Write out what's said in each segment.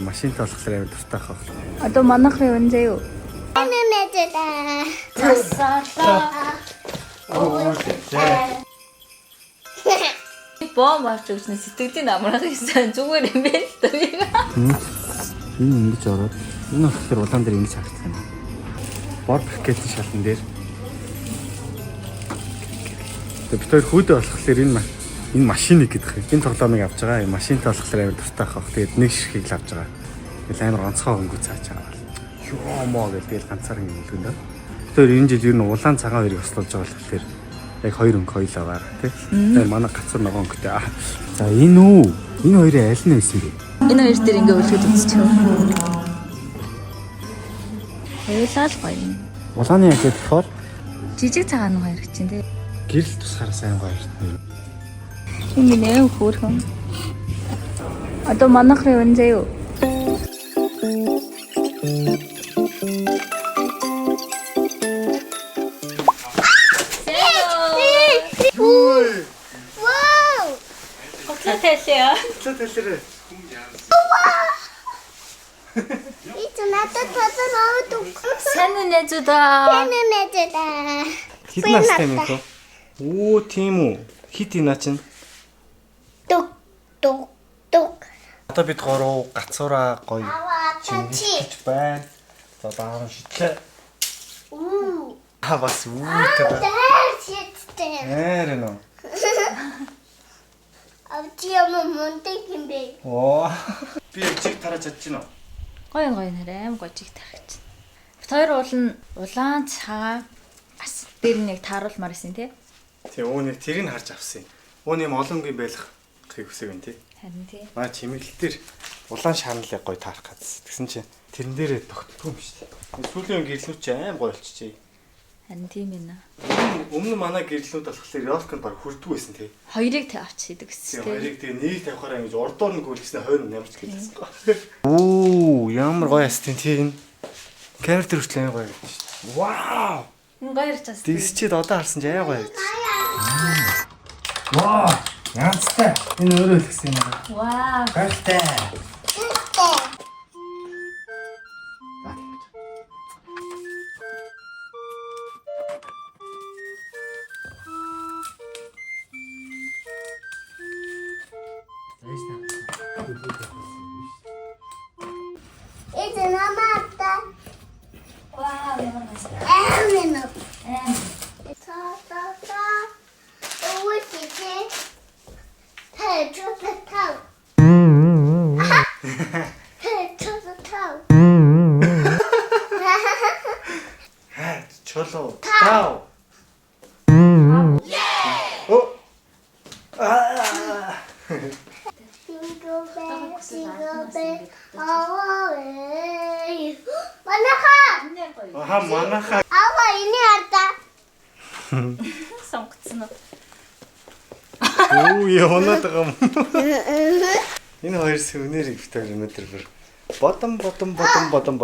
машинтай болохоор амар дуртай хаа. Одоо манайхын өн заяа. Бом авч өгснө сэтгэлийн амрах гэсэн зүгээр юм байна л та. Энэ ингэж ороод энэ болохоор улаан дээр ингэж харагдах юм. Бор пакетын шалан дээр. Тэгээд бид хоёр хүүдээ болохоор энэ машиныг гэдэг юм. Энэ тоглоомыг авч байгаа. Энэ машинтай болохоор амар дуртай хаа. Тэгээд нэг ширхгийг л авч байгаа. Тэгэл амар онцгой хөнгө цааж байгаа. Ёомоо гэдэг ганцаар юм үлгэн даа. Бид хоёр энэ жил ер нь улаан цагаан хоёрыг ослуулж байгаа болохоор яг хоёр өнгө хоёлоо тий. Тэгээ манай гацар ногоон өнгөтэй. За энэ үү? Энэ хоёрын аль нь байсан бэ? Энэ хоёр дээр ингээ үлгэж үзчихв. Хоёулаа л гоё. Улааны яг тэгэхээр Жижиг цагаан хоёр чинь тий. гэрэл тусахаараа сайн гоё юм. Энэ нэ хөөрхөн. Одоо манайхын өн заяа. Тэлээ. Тэлээ. It's another person. Сайн нээзүүдаа. Хит настай юм бэ? Оо тийм үү. Хит ийна чинь. Тук. Одоо бид гурав гацуураа гоё Чи. байна. За даан шитлээ. Уу. Бас үүтэй. Шиттэй. Нэрэн үү. Авчиам монтик юм бэ. Оо. Би чиг тараж чадчих нь. Гоё нэрээ аим гожиг тарах чинь. Бид хоёр улаан цагаан ас дээр нэг тааруулмаар исэн тий. Тий өөнийг тэрийг харж авсан юм. Өөний юм олонгийн байлах хийг хүсэг юм тий. Харин тий. Маа чимэглэл дээр улаан шаналыг гоё таарах гэсэн. Тэгсэн чинь тэрэн дээрээ тогтдгүй юм шүү дээ. Сүүлийн гэрлүүч аим гоё болчихжээ. Харин тийм ээ. Өмнө манай гэрлүүд болохоор Йолконд баг хүрдгүй байсан тий. Хоёрыг авч хийдэг Тий гэсэн тий. хоёрыг тэгээ нэг тавихаараа ингэж урдуур нь гүйлгэснэ хойно нямж гэлсэн гоо. Оо ямар гоё астин тий энэ. Character хүртэл аим гоё гэж. Вау! Энэ гоё ярьж байгаа. Дисчид одоо харсан ч аим гоё гэж. Вау! Янцтай. Энэ өөрөө л гэсэн юм байна. Вау. Гайтай. It's another. Вау, ямар гоё. Амин. Та. Ууч. Таа. Чолоо. Тау. О. Jingle bell, away. Манаха. Аха манаха. Ава ini harta. Сонгоцсон уу? Оо яваад байгаа юм. Энэ хоёр сүнээр ихтэй өнөдөр бүр бодон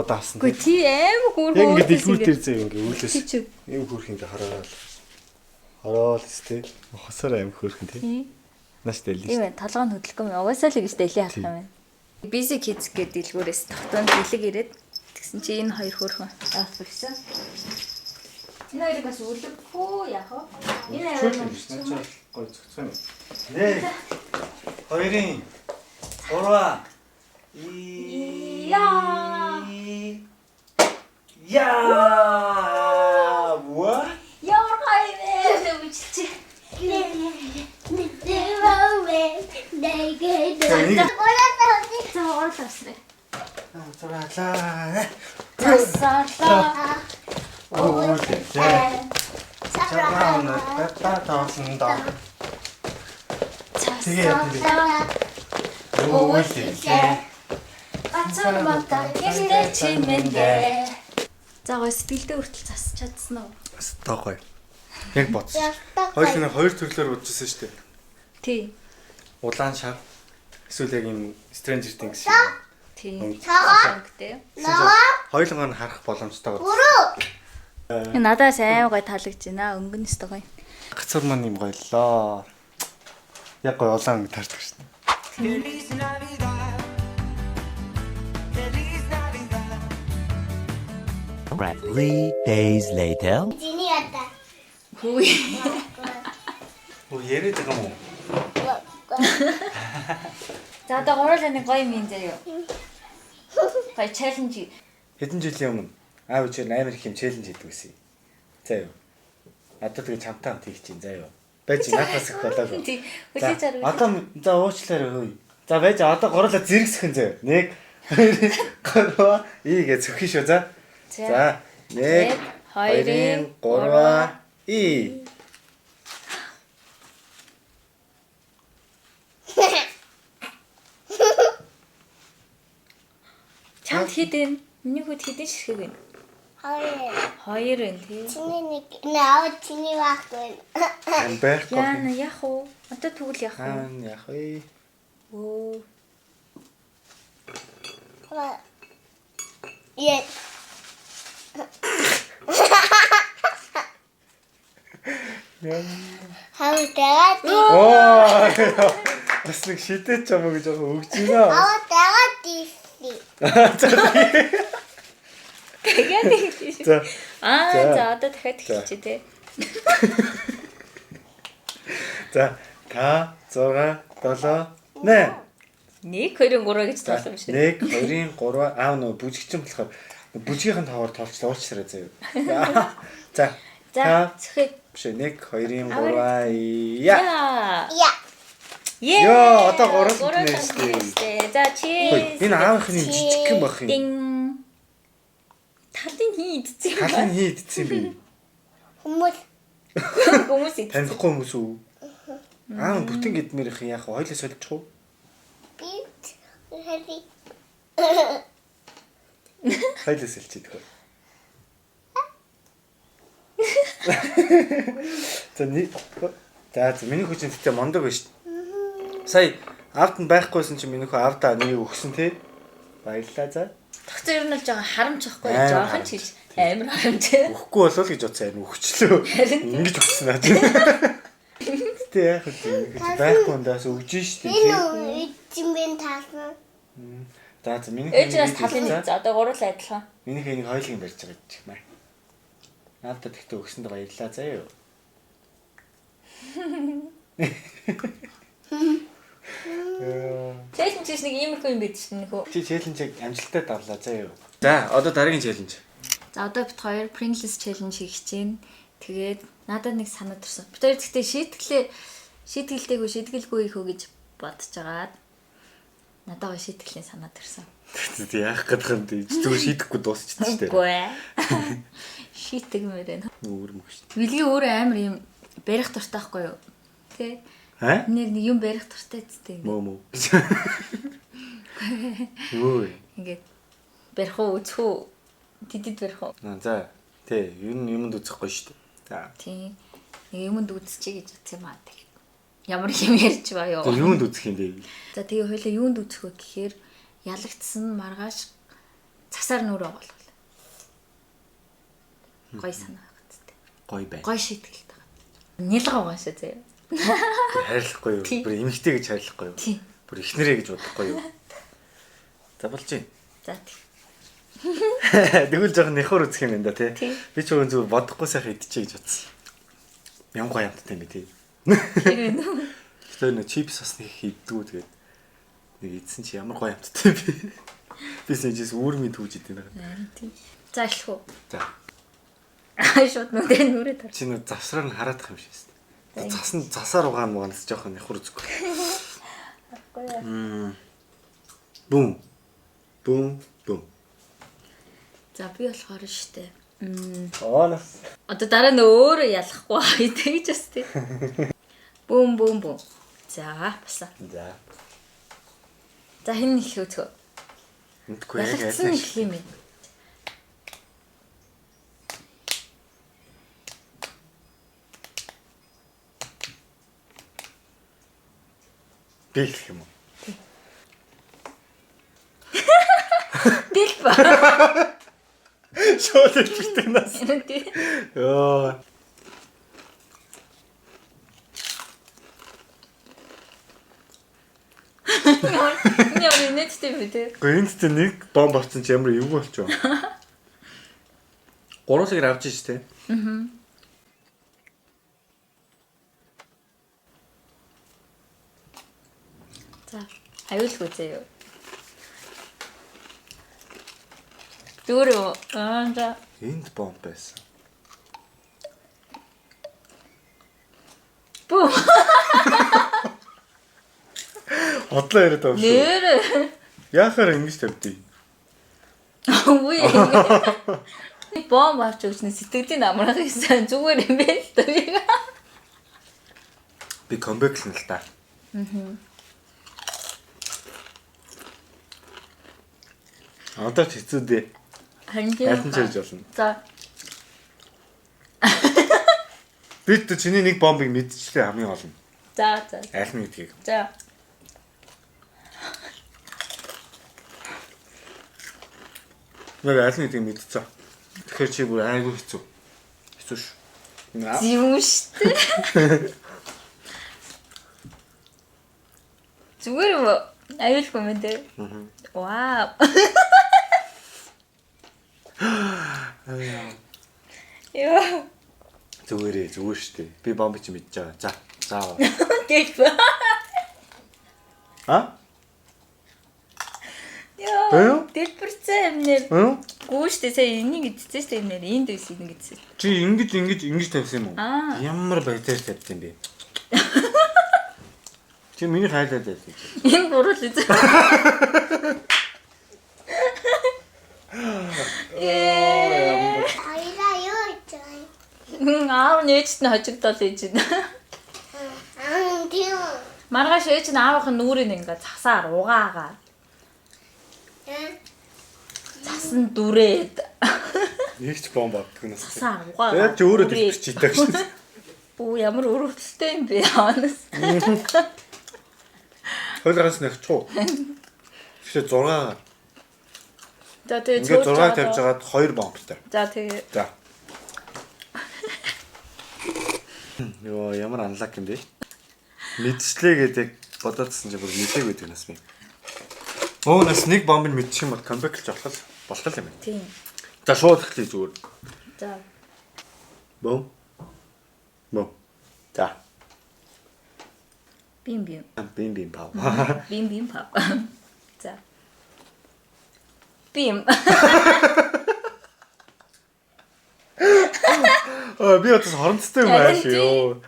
авсан. Гүй тий аим хөөрхөн. Яг ингэ дэлгүүр дээр зөө ингэ үүлээс. Чи Ийм хөөрхөн ингэ хараад сте. Хосоор аим хөөрхөн тий. Наш дэлээ. ийм толгойн хөдөлгөөн угаасаа л гэж дэлий харах юм байна. Busy Kids гэдэг дэлгүүрээс тогтоонд бэлэг ирээд тэгсэн чи энэ хоёр хөөрхөн авах гэсэн. Энэ хоёрыг бас үлгэхгүй яах вэ? Энэ хоёр Гой зөвцөн. Нэ. Хоёрын. Гурваа. Яа. What? ямар гоё үчилчих. Зоолоосрэ. Цаалаа. Тасаалаа. Оо тий. Цаана татаасанда. Тасаалаа. Уулээ. Ацаамата гэрдэ чимэндэ. За гоо сэтгэлдээ хүртэл засч чадсан уу? Стогой. Яг бодсон. Хоёулаа хоёр төрлөөр үзсэн шүү дээ. Тий. Улаан шав. Эсвэл яг юм Stranger Things. Тий. Цагаан. Гэдэг. Хоёулаа нь харах боломжтой. Энэ надад сайн гоё таалагдж байна. Өнгөнөөс гоё. Гацур маань юм гоёлоо. Яг гоё улаан тардаг шин. 3 days later. 지니 왔다. Хүү. Оо яриад байгаа юм уу? За одоо гурлаа нэг гоё юм заяа. Гоё челленж. Хэдэн жилийн өмнө аав ичээр амар их юм челленж хийдэг гэсэн. За юу. Одоо тэгээ чамтаа хийх чинь заа юу. Байж наатаас их болоо. Тий. Хүлээж За авах. одоо за уучлаарай хөөе. За байж одоо гурлаа зэрэгсхэн заа. 1 2 3 ийгээ зөвхөн шүү за. За 1 2 3 и. Чамд хідэн. Миний хүүд хідэн ширхэг байна. 하이. 2 байна тий. 지니니 나 지니 왔고. Ам байхгүй. Яна яах вэ? Одоо тэгвэл яах вэ? Яг вэ. Оо. 예. 하우 내가 Оо. Бас нэг шидэт ч юм уу гэж өгч байна. 하우 내가 디시. Тэгээд хэлээ. За. За одоо дахиад хэлчихье тий. За 5 6 7 8. 1 2 3 гэж тоолсон биш үү? 1 2 3 аав нөгөө бүжигчин болохоор бүжгийнхэн тоогоор тоолчлаа уучлаарай заяа. За. За зөвхөн Биш 1 2 3 я. 야. Ее. Йоо, одоо гурав нээжтэй. За чи. Энэ аавынхны жижигхэн бах юм. Дин. Талын хийдсэн. Халын хийдсэн би. хүмүүс Хүмүүс идсэн. Танихгүй хүмүүс үү? Аав бүтэн гэдмээр их яах вэ? Хойлоо соличих уу? бит хэли Хойлоо соличих дээ. За за миний хүчин тэгтээ мондог байна шүү. Сая аавд нь байхгүйсэн чинь миний хүү аавдаа нэг өгсөн тий. Баярлалаа за. Тогтсон ер нь л жоохон харамч ахгүй Амар жоохон ч гэж амар харамч. Өгөхгүй болов гэж бодсон юм өгчлөө. Ингэж өгсөн аа. Тэ яах вэ? Байхгүй ундаас өгж штэ тий. энэ үчимбэн таасан За миний Ээжээс талын за одоо гурлаа адилхан. миний хэнийг хойлыг барьж байгаа гэх юм аа. Наадад тэгтээ өгсөнд баярлалаа заа юу. Челленж чинь нэг иймэрхүү юм байд шин нөхөө. Чи челленжийг амжилттай давлаа заа юу. За одоо дараагийн челленж. За одоо бит хоёр Pringles challenge хийх гэж байна. Тэгээд надад нэг санаа төрсөн. Бид хоёр гэхдээ шийтгэлтэйгөө шийтгэлгүй их үү гэж бодож байгаад надад шийтгэлний санаа төрсөн. Тэг яах гэдэг юм бэ? Зүгээр шийдэхгүй дуусчихсан шүү дээ. Үгүй ээ. Шийтгмээр байна. Өөр мөг шүү. Билгийн өөрөө амар юм барих дуртай байхгүй юу? Тэ? Аа? Нэг юм барих дуртай зүтэй. Мөө. Юу? Ингээд барих уу үзэх үү? Тэдэд барих уу? За тий юмд үзэхгүй шүү дээ. За. Тийм. Нэг юмд үзчихье гэж утсан юм аа. Тэгээд ямар юм ярьж ба юу? Тэг юунд үзэх юм бэ? За тэгээ хоёлаа юунд үзэх вэ гэхээр ялагдсан маргааш цасаар нүрээ болвол. Гой санаа байх гэдэг. Гой бай. Гой шийтгэлтэй байгаа. Нялга байгаа шүү зөө. Хайрлахгүй юу? Бүр эмэгтэй гэж хайрлахгүй юу? Тийм. Бүр ихнэрээ гэж бодохгүй юу? За болж байна. За тийм. Тэгвэл жоохон нэхөр үзэх юм байна да тий. Тийм. Би ч зүгээр бодохгүй сайхан идчихье гэж бодсон. Ямар гоё амттай юм бэ тий. Тэр нэг чипс бас нэг хийдгүү тэгээд нэг идсэн чи ямар гоё амттай би. Би сэжээс үүрмийн түүж идэв байгаа. Тийм. За эхлэх үү. За. Шууд нүрээ тар. Чи нэг завсраар нь хараад байгаа юм шиг байна. Засаар угаан муганаас жоохон нэхэр үзэхгүй. Бум. Бум. Бум. За би болохоор штэ. Оонос. Одоо дараа нь өөрөө ялахгүй тэгж бас тий. Бум бум бум. За басаа. За. За хин их үзэх. Мэдгүй яг Ялагдсан их юм ээ. Би гэх юм уу? Дэл ба. Шууд ирчихтэй нас. Тий. Йоо. Яа, нэттэй би тий. Гэнттэй нэг бомб авсан чи ямар эвгүй болчихоо. Гуруулыг авч иж тээ. За, аюулгүй заяа. Дөрөв. За. Энд бомб байсан. Бүү. Одлоо яриад байгаа шүү. Нэр. Яахаар ингэж тавьдیں۔ Үгүй. Бомб авч өгснө сэтгэлийн амрах гэсэн зүгээр юм байна л да. Би комбэклэн л та. Одоо ч хэцүү дээ. Харин Айлтан чирж болно. За. Бид чиний нэг бомбыг мэдчихлээ хамгийн гол нь. За. Айл нь гэдгийг. За. Яг айл нь гэдгийг мэдчихсэн. Тэгэхээр чи бүр айгүй хэцүү. Хэцүү ш. Зэвүүн штэ. Зүгээр юм уу? Аюулгүй юм дээ. Вау. Яа. Зүгээр шүү дээ. Би бомб чи мэдж байгаа. За. Заавал. Гэх ба. А? Яа. Дэлбэрцээ юмнэр. Гүүштэй сая энийг идчихсэн шүү дээ юмнэр. Энд байсан энийг идсэн. Чи ингэж тавьсан юм уу? Ямар баяртай тавьсан бэ? Чи миний хайлаад байсан. Энэ буруу л үзээ. Айла юу чай. Аав нээжт нь хожигдол ээж нь. Тийм. Маргааш ээж нь аавынх нь нүрийг ингээд цасаар угаагаад. Цасан дүрээд. Нэгч бомб авдаг нас. Цасаар угаагаад. Яаж өөрөө дэлбэрч идэх шин. Бүү ямар өрөвдөлтэй юм бэ ханаас. Хойлоос нэгчүү. Гэхдээ 6. За тэгээ Ингээд 6 тавьж хагаад 2 бомбтай. За тэгээ. За. Йоо ямар анлаг юм бэ? Мэдчлээ гэдэг бодоодсэн чи бүр мэдээгүй байдаг нас би. Оо нас нэг бомбыг мэдчих юм бол комбэклж болох юм байна. Тийм. За шууд эхлэе зүгээр. За. Бом. За. Бим пав. Бим пав. За. Бим. Би одоо хоромцтой юм ааш ёо.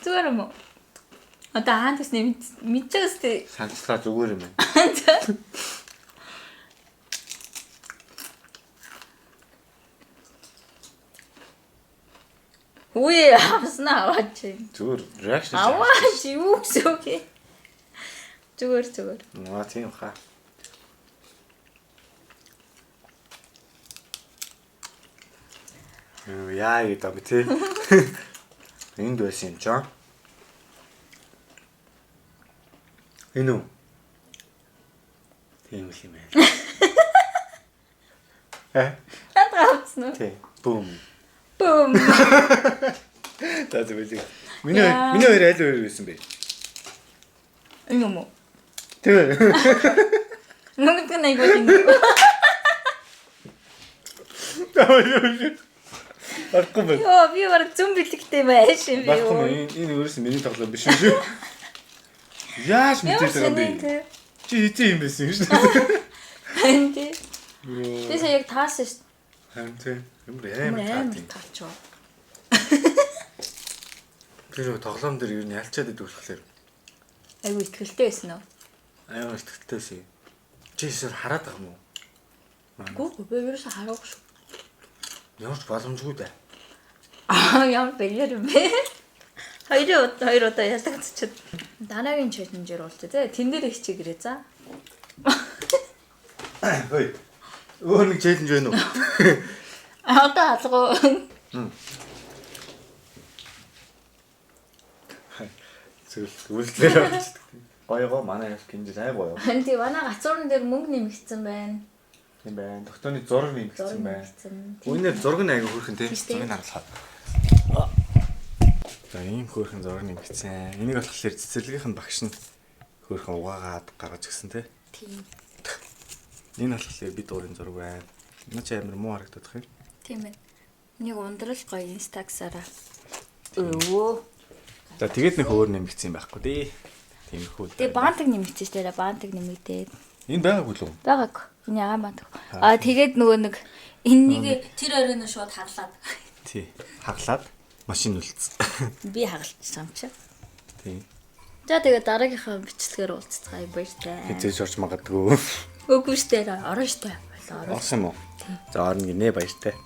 Зүгээр юм уу? Одоо хаантас мэдчихээс тэ. Санацлаа зүгээр юм байна. Үе авснаа аваач. Зүгээр реакшн. Аваач юу гэсэн үг юм? Зүгээр. Наа тийм хаа. Яа гэдэг юм тий. Энд байсан юм чаа. Энэ үү? Тийм л юм байна. Хатгаавцсан уу? Тий. Бум. За зөвлөе. Миний хоёр аль хоёр байсан бэ? Энэ юм уу? Тий. Нүгт нэг гоо тийм. Арахгүй байна. Йоо би бараг зүм бэлэгтэй байш юм би. Баггүй энэ өөрөөс миний тоглоом биш үү? Яаж мэдээж байгаа юм бэ? Чи хизээ юм байсан юм шүү дээ. Хэнди. Би сая яг таасан шүү. Харин тийм амар таатай. Таачоо. Тэр тоглоом дээр юу нь ялчаад идэв болохоор. Айгу ихтгэлтэй байсан уу? Аюу ихтгэлтэйсэн. Чи эсвэл хараад байгаа юм уу? Гүү би ерөөсө хараагүй шүү. Ямар ч боломжгүй дээ. Ямар бэлэр юм бэ? Хоёр удаа ялагдчихад. Дараагийн челленжээр болчих тий. Тэн дээр их чигрээ за. Хөөе. Өөр нэг челленж байна уу? Одоо алгуу. Зөв үлдлээ болчихдог. Гоёго манай кинж айгоо. Хэнти манай гацуурн дээр мөнгө нэмэгдсэн байна. Тийм байна. Доктооны зураг нэмэгдсэн байна. Нэмэгдсэн. Үүнээр зураг нь айгуу хөрхэн тий. Зургийг харуулхаа. За ийм хөрхэн зураг нэмэгдсэн. Энийг болохоор цэцэрлэгийнх нь багш нь хөрхэн угаагаад гаргаж гисэн тий. Тийм. Энэ болохоор би дуурын зураг байна. Наач амар муу харагдах юм. Тийм ээ. Нэг ундрал гоё инстагсараа. Өө. За тэгээд нэг өөр нэмэгдсэн юм байхгүй тий. Тиймэрхүү. Тэгээ баантаг нэмэгдсэн шүү дээ. Баантаг нэмэгдээд. Энэ байгаагүй л үү? Байгааг. Энэ ягаан баантаг. Тэгээд нөгөө нэг энэнийг тэр оройн нь шууд хаглаад. Тий. Хаглаад машин үлдсэн. Би хагалчихсан юм чи. Тий. За тэгээ дараагийнхаа бичлэгээр уулзцгаая баяртай. Хизээж орж магадгүй. Үгүй шүү дээ. Орно шүү дээ. Орсон юм уу? За орно гинэ баяртай.